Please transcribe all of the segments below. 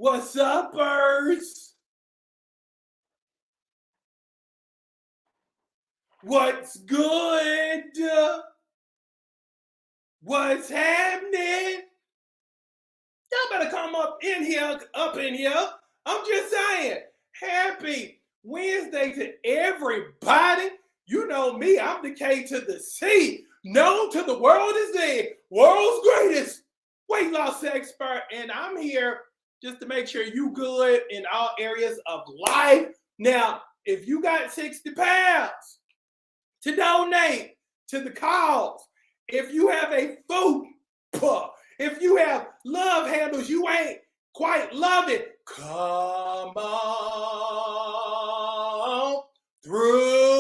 What's up, birds? What's good? What's happening? Y'all better come up in here. I'm just saying, happy Wednesday to everybody. You know me, I'm the K to the C, known to the world as the world's greatest weight loss expert, and I'm here just to make sure you good in all areas of life. Now, if you got 60 pounds to donate to the cause, if you have a food pup, if you have love handles you ain't quite loving, come on through.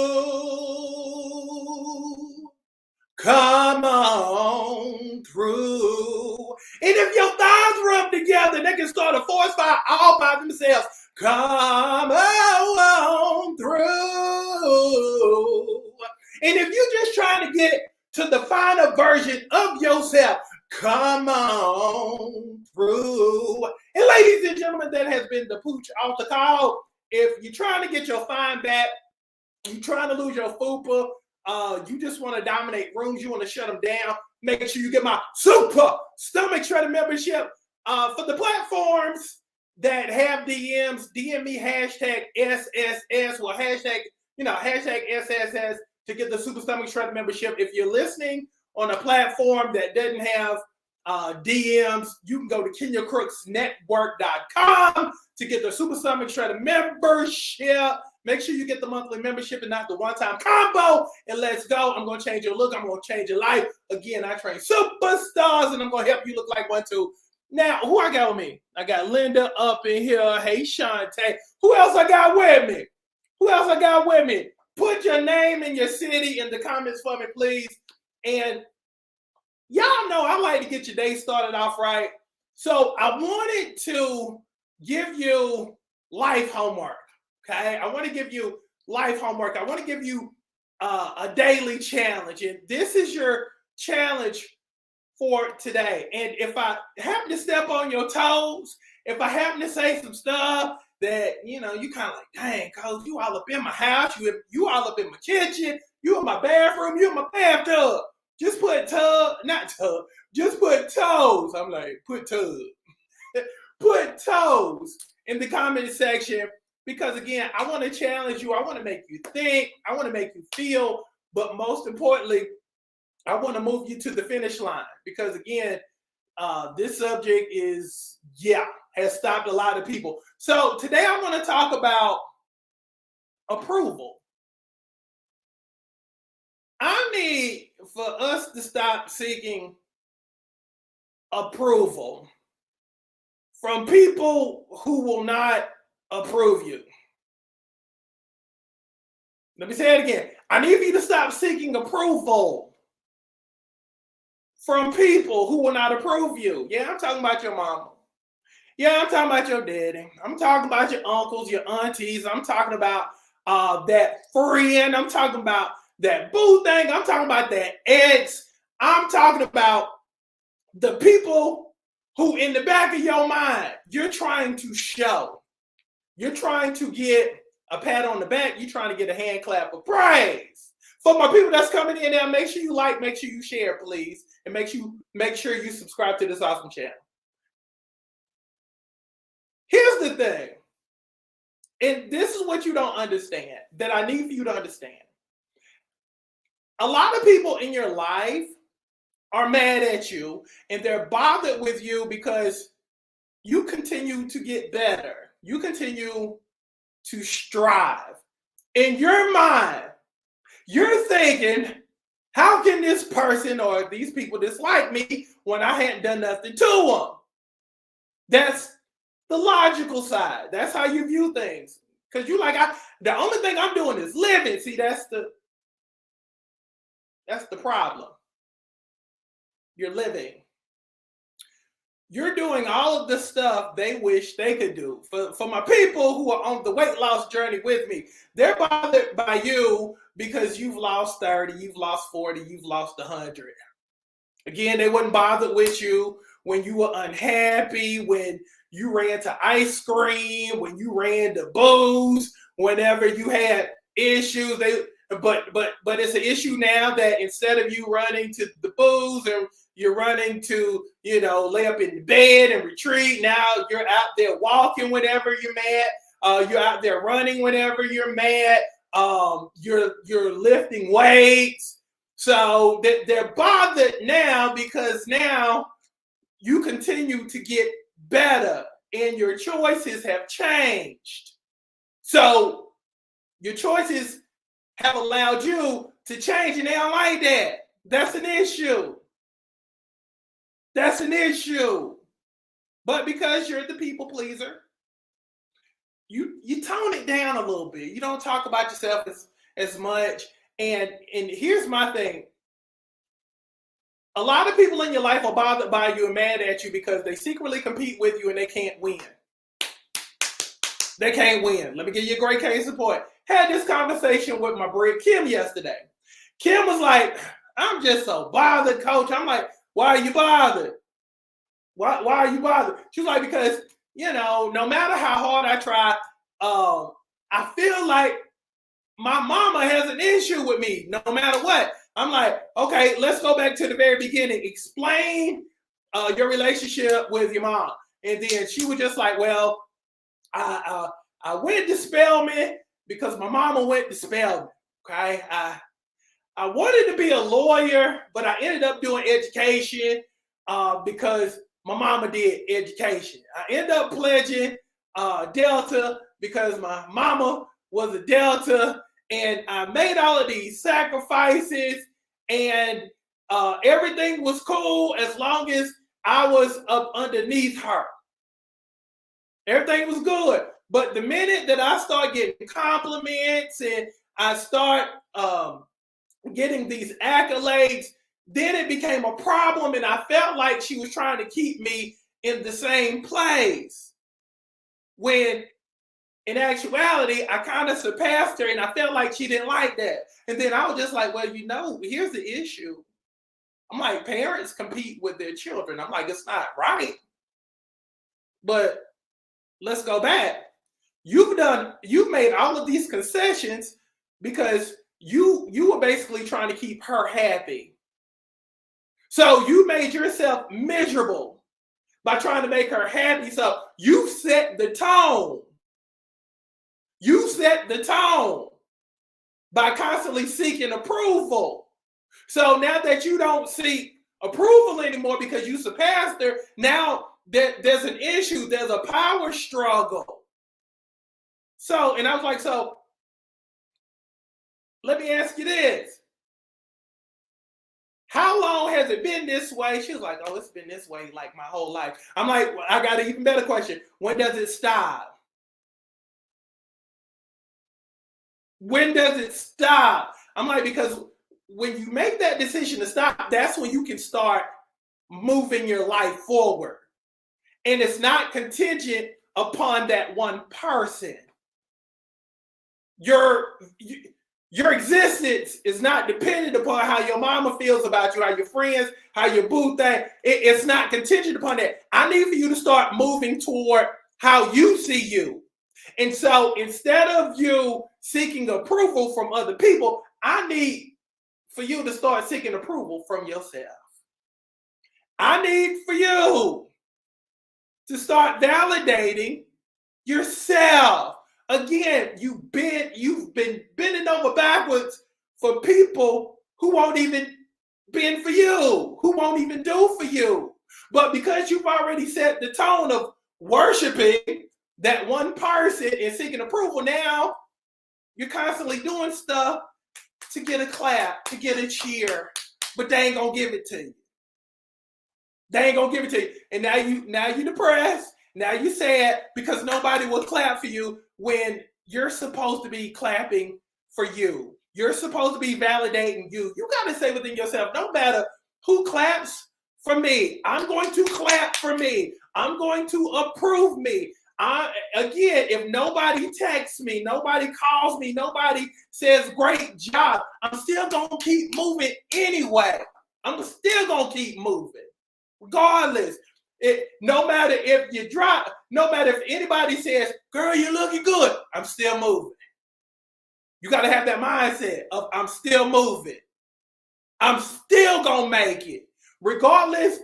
Come on through. And if your thighs rub together, they can start a forest fire all by themselves. Come on through. And if you're just trying to get to the final version of yourself, come on through. And ladies and gentlemen, that has been the Pooch off the call. If you're trying to get your fine back, you're trying to lose your fupa, you just want to dominate rooms, you want to shut them down, make sure you get my super stomach shredder membership. For the platforms that have DMs, DM me hashtag SSS or hashtag SSS to get the super stomach shredder membership. If you're listening on a platform that doesn't have DMs, you can go to KenyaCrooksNetwork.com to get the super stomach shredder membership. Make sure you get the monthly membership and not the one-time combo. And let's go. I'm going to change your look. I'm going to change your life. Again, I train superstars, and I'm going to help you look like one too. Now, who I got with me? I got Linda up in here. Hey, Shantae. Who else I got with me? Put your name and your city in the comments for me, please. And y'all know I like to get your day started off right. So I wanted to give you life homework. Okay, I want to give you life homework. I want to give you a daily challenge. And this is your challenge for today. And if I happen to step on your toes, if I happen to say some stuff that, you kind of like, dang, Coach, you all up in my house, you all up in my kitchen, you in my bathroom, you in my bathtub. Just put just put toes. I'm like, put tub. Put toes in the comment section. Because again, I want to challenge you. I want to make you think. I want to make you feel. But most importantly, I want to move you to the finish line. Because again, this subject has stopped a lot of people. So today I want to talk about approval. I need for us to stop seeking approval from people who will not approve you. Let me say it again. I need you to stop seeking approval from people who will not approve you. Yeah, I'm talking about your mama. Yeah, I'm talking about your daddy. I'm talking about your uncles, your aunties. I'm talking about that friend. I'm talking about that boo thing. I'm talking about that ex. I'm talking about the people who in the back of your mind, you're trying to show. You're trying to get a pat on the back. You're trying to get a hand clap of praise. For my people that's coming in now, make sure you like, make sure you share, please. And make sure you subscribe to this awesome channel. Here's the thing. And this is what you don't understand, that I need for you to understand. A lot of people in your life are mad at you, and they're bothered with you because you continue to get better. You continue to strive. In your mind, you're thinking, how can this person or these people dislike me when I hadn't done nothing to them? That's the logical side. That's how you view things. Because you're like, the only thing I'm doing is living. See, that's the problem. You're living. You're doing all of the stuff they wish they could do. For my people who are on the weight loss journey with me, they're bothered by you because you've lost 30, you've lost 40, you've lost 100. Again, they wouldn't bother with you when you were unhappy, when you ran to ice cream, when you ran to booze, whenever you had issues. But it's an issue now that instead of you running to the booze and you're running to, lay up in the bed and retreat, now you're out there walking whenever you're mad. You're out there running whenever you're mad. You're lifting weights. So they're bothered now because now you continue to get better and your choices have changed. So your choices have allowed you to change, and they don't like that. That's an issue. That's an issue. But because you're the people pleaser, you tone it down a little bit. You don't talk about yourself as much. And here's my thing. A lot of people in your life are bothered by you and mad at you because they secretly compete with you and they can't win. They can't win. Let me give you a great case in point. Had this conversation with my friend Kim yesterday. Kim was like, I'm just so bothered, coach. I'm like, why are you bothered? Why are you bothered? She was like, because, no matter how hard I try, I feel like my mama has an issue with me no matter what. I'm like, okay, let's go back to the very beginning. Explain your relationship with your mom. And then she was just like, well, I went to Spelman because my mama went to Spelman. Okay, I wanted to be a lawyer, but I ended up doing education because my mama did education. I ended up pledging Delta because my mama was a Delta, and I made all of these sacrifices, and everything was cool as long as I was up underneath her. Everything was good. But the minute that I start getting compliments and I start getting these accolades, then it became a problem, and I felt like she was trying to keep me in the same place. When in actuality, I kind of surpassed her, and I felt like she didn't like that. And then I was just like, well, here's the issue. I'm like, parents compete with their children. I'm like, it's not right. But let's go back. You've made all of these concessions because you were basically trying to keep her happy. So you made yourself miserable by trying to make her happy. So you set the tone. You set the tone by constantly seeking approval. So now that you don't seek approval anymore because you surpassed her, now there's an issue. There's a power struggle. So, and I was like, so let me ask you this. How long has it been this way? She was like, oh, it's been this way like my whole life. I'm like, well, I got an even better question. When does it stop? When does it stop? I'm like, because when you make that decision to stop, that's when you can start moving your life forward. And it's not contingent upon that one person. Your existence is not dependent upon how your mama feels about you, how your friends, how your boo think. It's not contingent upon that. I need for you to start moving toward how you see you. And so instead of you seeking approval from other people, I need for you to start seeking approval from yourself. I need for you to start validating yourself. Again, you've been bending over backwards for people who won't even bend for you, who won't even do for you. But because you've already set the tone of worshiping that one person and seeking approval, now you're constantly doing stuff to get a clap, to get a cheer, but they ain't gonna give it to you. They ain't gonna give it to you. And now you depressed. Now you sad because nobody will clap for you when you're supposed to be clapping for you. You're supposed to be validating you. You got to say within yourself, no matter who claps for me, I'm going to clap for me. I'm going to approve me. Again, if nobody texts me, nobody calls me, nobody says great job, I'm still going to keep moving anyway. I'm still going to keep moving regardless. No matter if you drop, no matter if anybody says, girl, you're looking good, I'm still moving. You got to have that mindset of I'm still moving. I'm still going to make it. Regardless,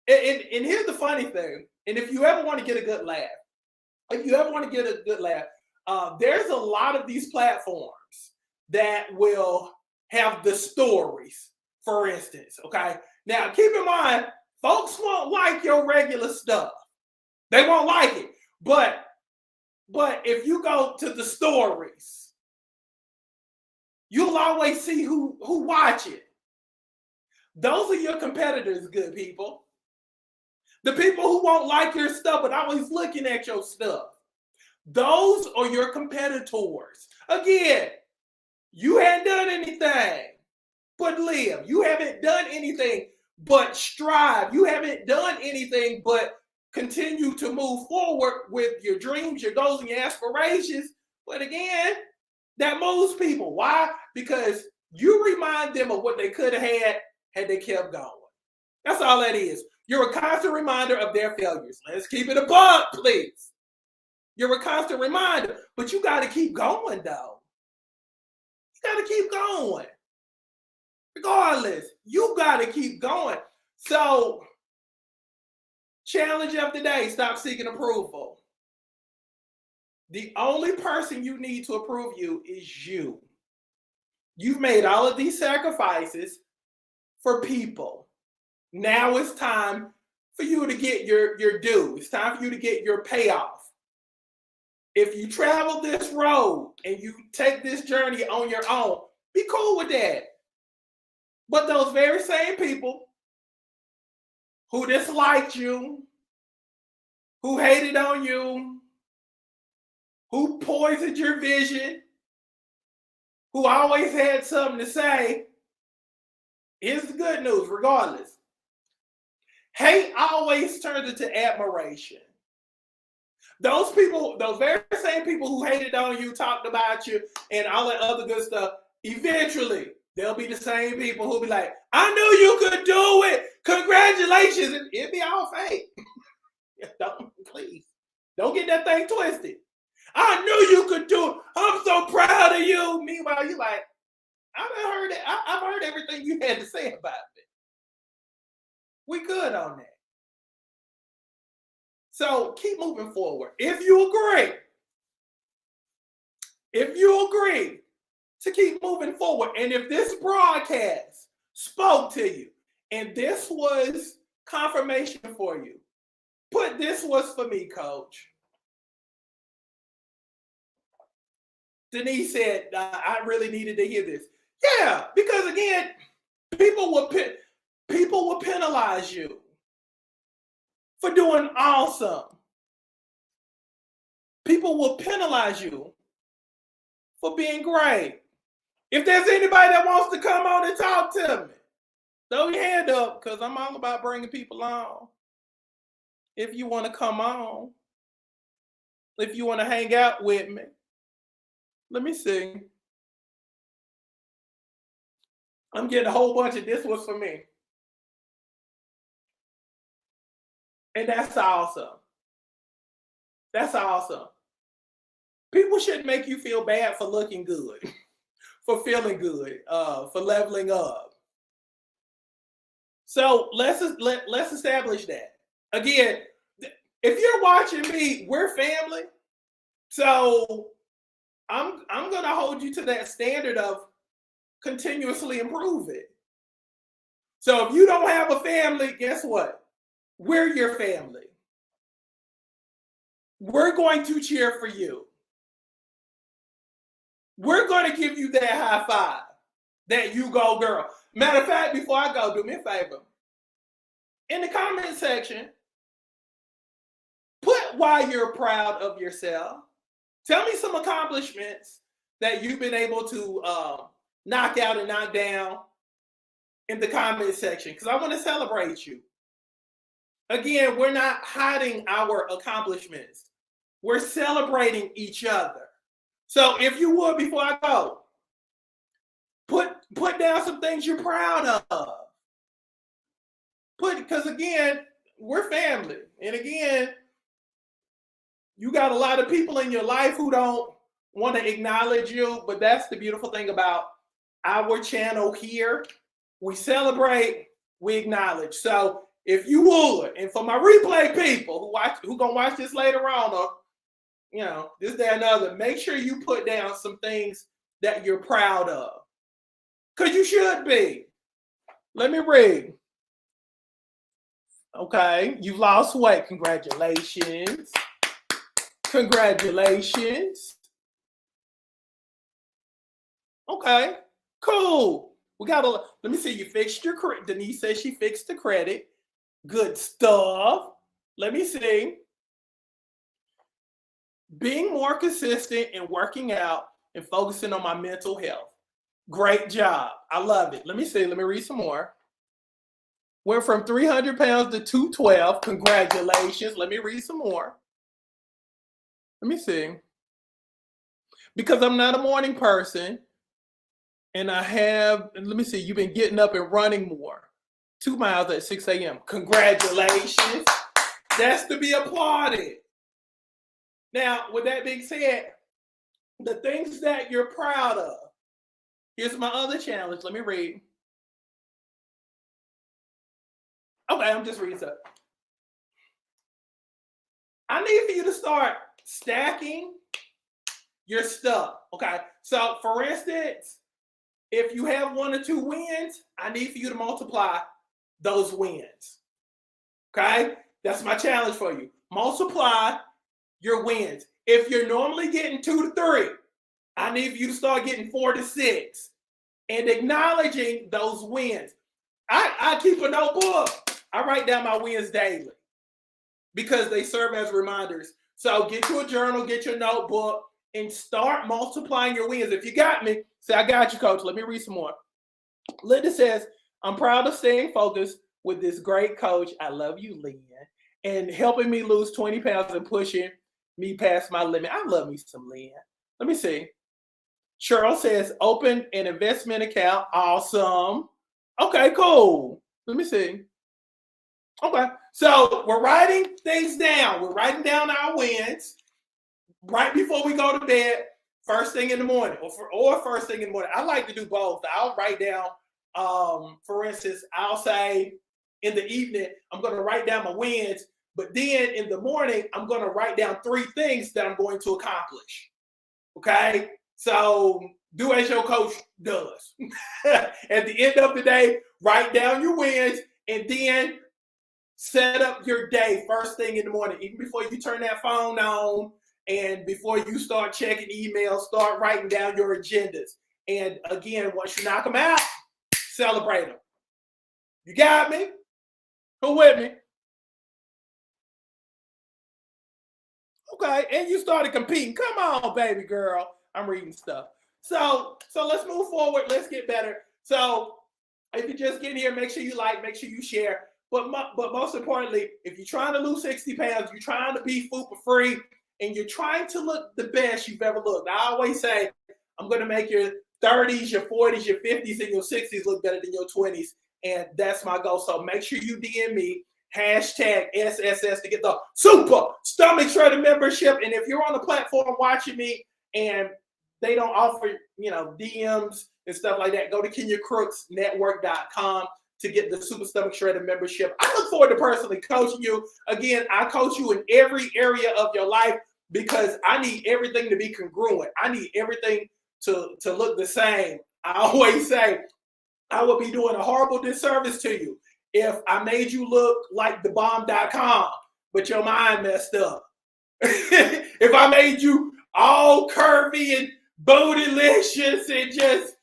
and here's the funny thing, and if you ever want to get a good laugh, there's a lot of these platforms that will have the stories, for instance, okay? Now, keep in mind, folks won't like your regular stuff. They won't like it. But if you go to the stories, you'll always see who watch it. Those are your competitors, good people. The people who won't like your stuff but always looking at your stuff. Those are your competitors. Again, you hadn't done anything but live. You haven't done anything but strive. You haven't done anything but continue to move forward with your dreams, your goals, and your aspirations. But again, that moves people. Why? Because you remind them of what they could have had they kept going. That's all that is. You're a constant reminder of their failures. Let's keep it a buck, please. You're a constant reminder, but you got to keep going, though. You got to keep going. Regardless, you got to keep going. So, challenge of the day, stop seeking approval. The only person you need to approve you is you. You've made all of these sacrifices for people. Now it's time for you to get your due. It's time for you to get your payoff. If you travel this road and you take this journey on your own, be cool with that. But those very same people who disliked you, who hated on you, who poisoned your vision, who always had something to say, here's the good news, regardless. Hate always turns into admiration. Those people, those very same people who hated on you, talked about you, and all that other good stuff, eventually, they'll be the same people who'll be like, I knew you could do it. Congratulations. And it'll be all fake. Please. Don't get that thing twisted. I knew you could do it. I'm so proud of you. Meanwhile, you're like, I've heard everything you had to say about it. We good on that. So keep moving forward. If you agree to keep moving forward, and if this broadcast spoke to you, and this was confirmation for you, put this was for me, coach. Denise said, I really needed to hear this. Yeah, because again, people will penalize you for doing awesome. People will penalize you for being great. If there's anybody that wants to come on and talk to me, throw your hand up, because I'm all about bringing people on. If you want to come on, if you want to hang out with me, let me see. I'm getting a whole bunch of this was for me. And that's awesome. That's awesome. People shouldn't make you feel bad for looking good, for feeling good, for leveling up. So let's establish that. Again, if you're watching me, we're family. So I'm gonna hold you to that standard of continuously improve it. So if you don't have a family, guess what? We're your family. We're going to cheer for you. We're going to give you that high five, that you go girl. Matter of fact, before I go, do me a favor. In the comment section, put why you're proud of yourself. Tell me some accomplishments that you've been able to knock out and knock down in the comment section, because I want to celebrate you. Again, we're not hiding our accomplishments. We're celebrating each other. So if you would, before I go, put down some things you're proud of. Because again, we're family. And again, you got a lot of people in your life who don't want to acknowledge you, but that's the beautiful thing about our channel here. We celebrate, we acknowledge. So if you would, and for my replay people who gonna watch this later on, or this, that, and other, make sure you put down some things that you're proud of. Because you should be. Let me read. Okay, you lost weight. Congratulations. Congratulations. Okay, cool. Let me see, you fixed your credit. Denise says she fixed the credit. Good stuff. Let me see. Being more consistent in working out and focusing on my mental health. Great job. I love it. Let me see. Let me read some more. Went from 300 pounds to 212. Congratulations. Let me read some more. Let me see. Because I'm not a morning person, and let me see, you've been getting up and running more. 2 miles at 6 a.m. Congratulations. That's to be applauded. Now, with that being said, the things that you're proud of. Here's my other challenge. Let me read. Okay, I'm just reading stuff. I need for you to start stacking your stuff. Okay, so for instance, if you have 1 or 2 wins, I need for you to multiply those wins. Okay, that's my challenge for you. Multiply your wins. If you're normally getting 2 to 3, I need for you to start getting 4 to 6 and acknowledging those wins. I keep a notebook. I write down my wins daily because they serve as reminders. So get you a journal, get your notebook, and start multiplying your wins. If you got me, say, I got you, coach. Let me read some more. Linda says, I'm proud of staying focused with this great coach. I love you, Lynn, and helping me lose 20 pounds and pushing me past my limit. I love me some Lynn. Let me see. Cheryl says, open an investment account. Awesome. Okay, cool. Let me see. Okay, so we're writing things down. We're writing down our wins right before we go to bed, first thing in the morning, or first thing in the morning. I like to do both. I'll write down, for instance, I'll say in the evening, I'm going to write down my wins, but then in the morning, I'm going to write down 3 things that I'm going to accomplish. Okay, so do as your coach does. At the end of the day, write down your wins and then set up your day first thing in the morning, even before you turn that phone on and before you start checking emails, start writing down your agendas. And again, once you knock them out, celebrate them. You got me? Who with me? Okay, and you started competing. Come on, baby girl. I'm reading stuff. So let's move forward. Let's get better. So if you're just getting here, make sure you like, make sure you share. But most importantly, if you're trying to lose 60 pounds, you're trying to be FUPA free, and you're trying to look the best you've ever looked. I always say, I'm going to make your 30s, your 40s, your 50s, and your 60s look better than your 20s. And that's my goal. So make sure you DM me, #SSS, to get the Super Stomach Shredder membership. And if you're on the platform watching me and they don't offer, DMs and stuff like that, go to KenyaCrooksNetwork.com to get the Super Stomach Shredder membership. I look forward to personally coaching you. Again, I coach you in every area of your life because I need everything to be congruent. I need everything to look the same. I always say I would be doing a horrible disservice to you if I made you look like thebomb.com, but your mind messed up. If I made you all curvy and bootylicious and just,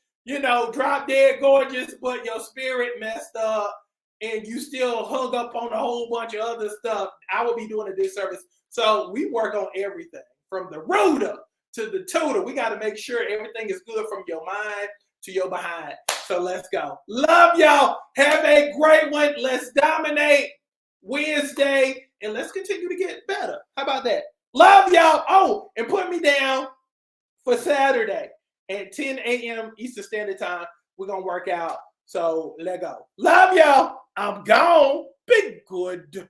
drop dead gorgeous, but your spirit messed up and you still hung up on a whole bunch of other stuff, I would be doing a disservice. So we work on everything from the rooter to the tutor. We got to make sure everything is good from your mind to your behind. So let's go. Love y'all. Have a great one. Let's dominate Wednesday and let's continue to get better. How about that? Love y'all. Oh, and put me down for Saturday at 10 a.m. Eastern Standard Time. We're going to work out. So let go. Love y'all. I'm gone. Be good.